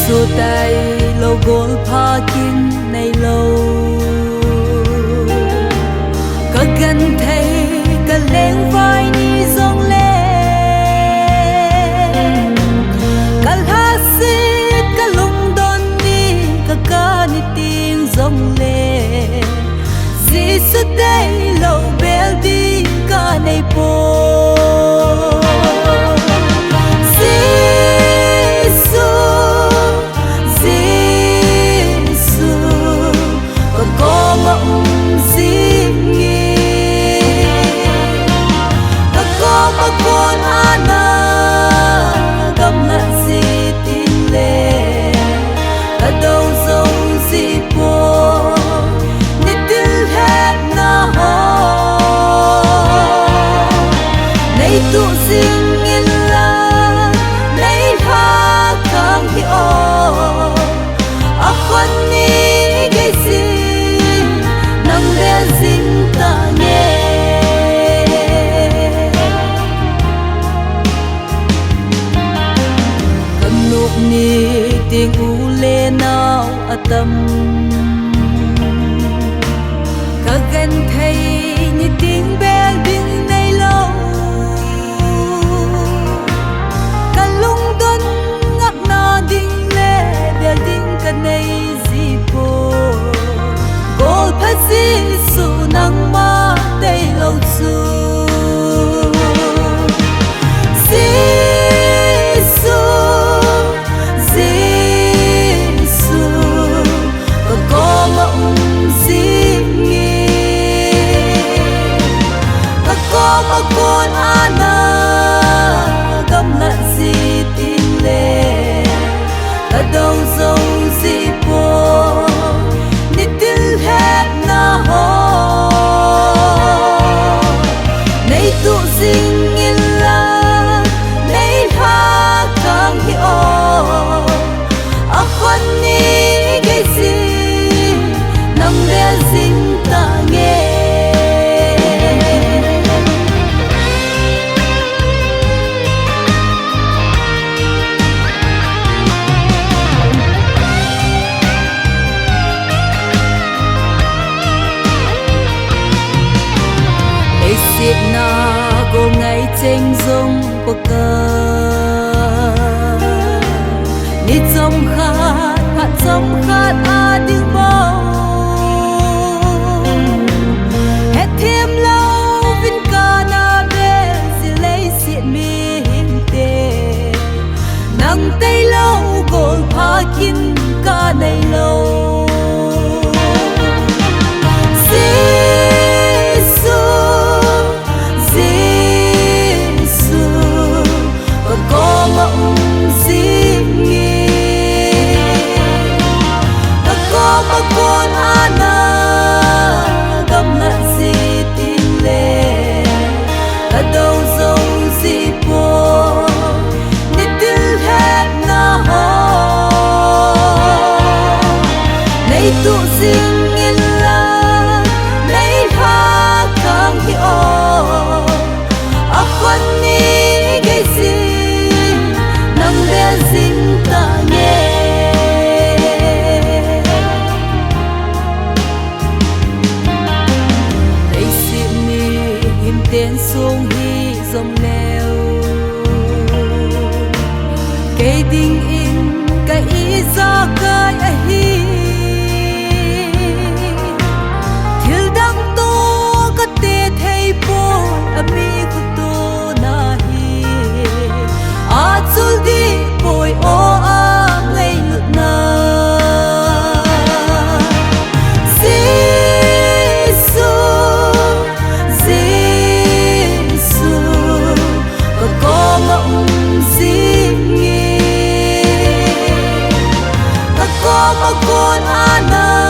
Giêsu tay lâu gol pha kin nay lâu cả gần thấy cả lên vai ni dòng lên cả hát xít cả lung đón đi cả ni tiếng dòng lên Giêsu tay lâu bel đi cả nay po tu sinh yên la lấy ha khang hi o a khan ni ge sin nang le zin ta nghe kan nuk ni tiếng u le nao atam ka gan thei ni tiếng bel ding nei lo nay zipo gol phazi su nang ma tay lâu su Giêsu Giêsu có mộng gì nghe có mà con ana gam lại gì tin lệ đâu dấu gì po ni til het na ho nay tu sing in la nay ha kang hi o a khan ni ge sin nam le zin ta nghe Việt na go ngày tranh dông bờ cờ nít dòng khát a tiếng bao hết thêm lâu vinh ca na bê si lấy xiên mi hình tê nang tay lâu gol pha kin ca này lâu con ana gam lại gì tin lệ cả đâu dấu gì po ni til het na ho nay tu sinh yên la nay ha khang hi o a khan ni ge sin nang le zin ta nghe tiếng xuống hi dòng leo cây đinh in cái ý ra cái hi thiếu đăng tô cái tê thay po ami của tô na hi a chul đi bồi o a ngay lụt na con ana